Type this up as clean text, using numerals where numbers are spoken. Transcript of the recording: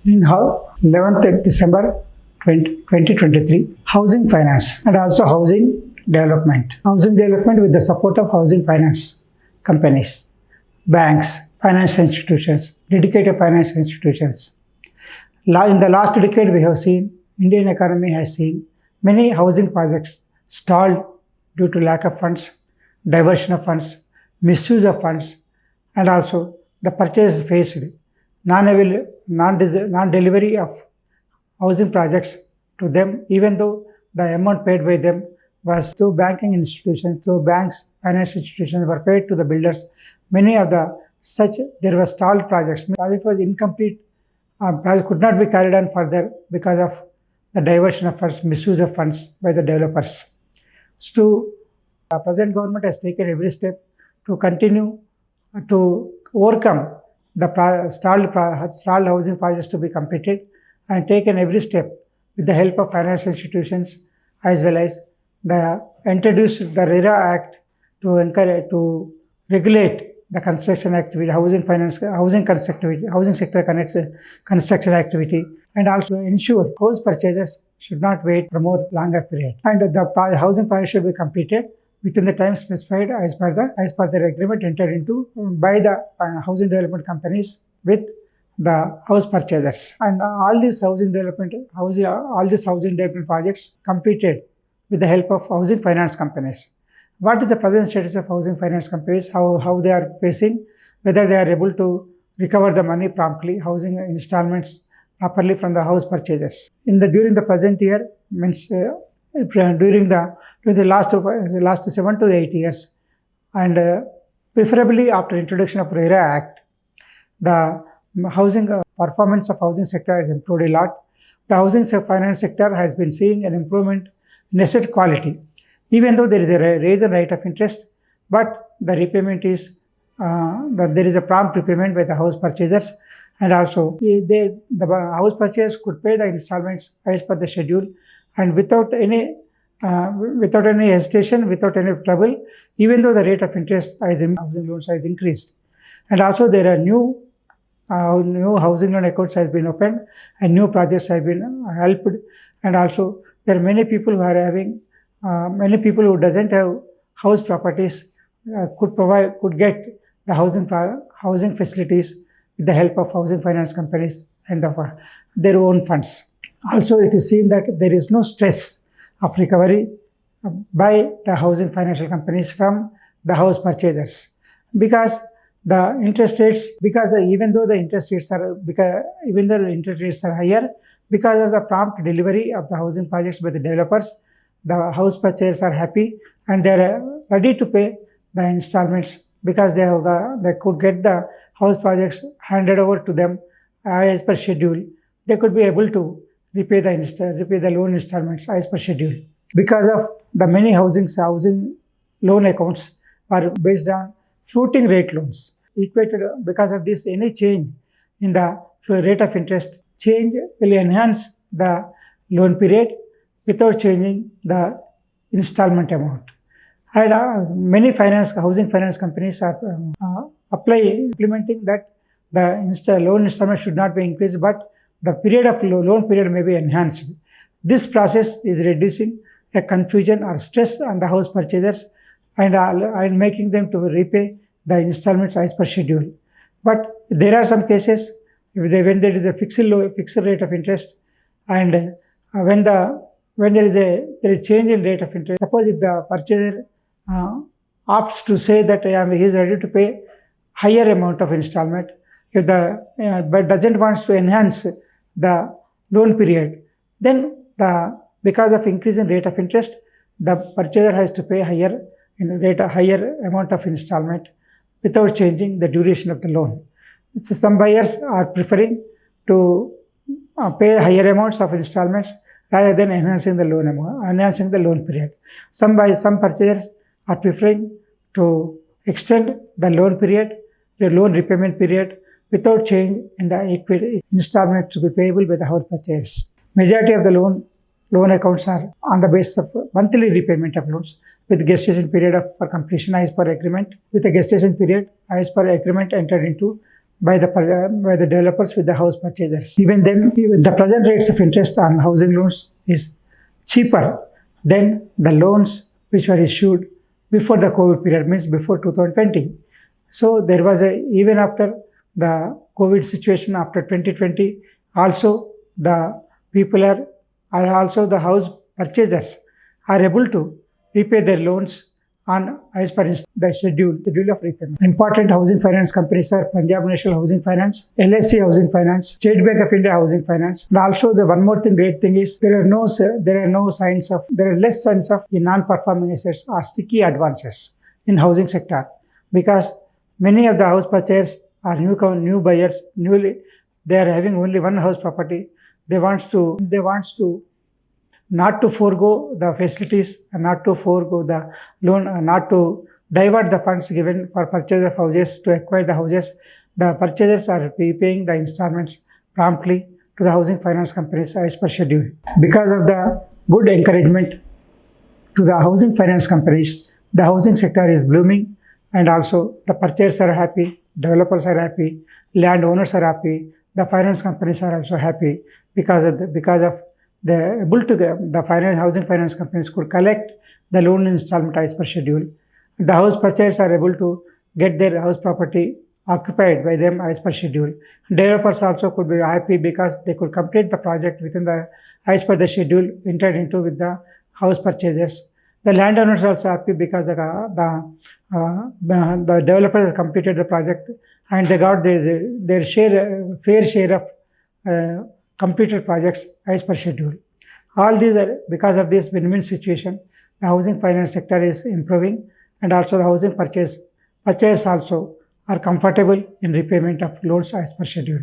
In 11th December 2023, housing finance and also housing development. Housing development with the support of housing finance companies, banks, financial institutions, dedicated financial institutions. In the last decade, we have seen Indian economy has seen many housing projects stalled due to lack of funds, diversion of funds, misuse of funds, and also the purchase faced non-delivery of housing projects to them, even though the amount paid by them was through banking institutions, through banks, financial institutions were paid to the builders. Many of there were stalled projects. The project was incomplete. Project could not be carried on further because of the diversion of funds, misuse of funds by the developers. So, the present government has taken every step to continue to overcome the stalled housing projects to be completed, and taken every step with the help of financial institutions, as well as introduced the RERA Act to encourage, to regulate the construction activity, housing sector construction activity, and also ensure house purchasers should not wait for more longer period. And the housing project should be completed within the time specified as per the agreement entered into by the housing development companies with the house purchasers. And all these housing development projects completed with the help of housing finance companies. What is the present status of housing finance companies? How they are facing, whether they are able to recover the money promptly, housing installments properly from the house purchasers. During the present year, means during the last 7 to 8 years, and preferably after introduction of RERA Act, the housing performance of housing sector has improved a lot. The housing finance sector has been seeing an improvement in asset quality, even though there is a raise in rate of interest, but the repayment is there is a prompt repayment by the house purchasers, and also the house purchasers could pay the installments as per the schedule, and without any hesitation, without any trouble, even though the rate of interest as in housing loans has increased. And also there are new housing loan accounts has been opened, and new projects have been helped, and also there are many people who doesn't have house properties could get the housing facilities with the help of housing finance companies and their own funds. Also, it is seen that there is no stress of recovery by the housing financial companies from the house purchasers, because the interest rates, even though the interest rates are higher, because of the prompt delivery of the housing projects by the developers, the house purchasers are happy and they are ready to pay the installments, because they could get the house projects handed over to them as per schedule. They could be able to repay the loan installments as per schedule. Because of the many housing loan accounts are based on floating rate loans, equated. Because of this, any change in the rate of interest change will enhance the loan period without changing the installment amount. And many housing finance companies are implementing that the loan installment should not be increased, but the period of loan period may be enhanced. This process is reducing a confusion or stress on the house purchasers, and making them to repay the installments as per schedule. But there are some cases when there is a fixed rate of interest, and when there is a change in rate of interest. Suppose if the purchaser opts to say that he is ready to pay higher amount of installment, but doesn't want to enhance the loan period, then because of increase in rate of interest, the purchaser has to pay higher amount of installment without changing the duration of the loan. So some buyers are preferring to pay higher amounts of installments rather than enhancing the loan period. Some purchasers are preferring to extend the loan period, the loan repayment period, without change in the installment to be payable by the house purchasers. Majority of the loan accounts are on the basis of monthly repayment of loans with gestation period for completion as per agreement, with a gestation period as per agreement entered into by the developers with the house purchasers. Even the present rates of interest on housing loans is cheaper than the loans which were issued before the COVID period, means before 2020. So there was even after the COVID situation after 2020, also the people are also the house purchasers are able to repay their loans on as per the schedule of repayment. Important housing finance companies are Punjab National Housing Finance, LSC Housing Finance, State Bank of India Housing Finance. And also the one more thing, great thing is there are less signs of non-performing assets or sticky advances in housing sector, because many of the house purchasers are new buyers, they are having only one house property. They wants to not to forego the facilities and not to forego the loan, not to divert the funds given for purchase of houses to acquire the houses. The purchasers are repaying the installments promptly to the housing finance companies as per schedule. Because of the good encouragement to the housing finance companies, the housing sector is blooming, and also the purchasers are happy, developers are happy, landowners are happy, the finance companies are also happy because of the housing finance companies could collect the loan installment as per schedule. The house purchasers are able to get their house property occupied by them as per schedule. Developers also could be happy because they could complete the project within the as per the schedule entered into with the house purchasers. The landowners are also happy because the developers have completed the project and they got their fair share of completed projects as per schedule. All these are because of this win-win situation. The housing finance sector is improving, and also the housing purchase also are comfortable in repayment of loans as per schedule.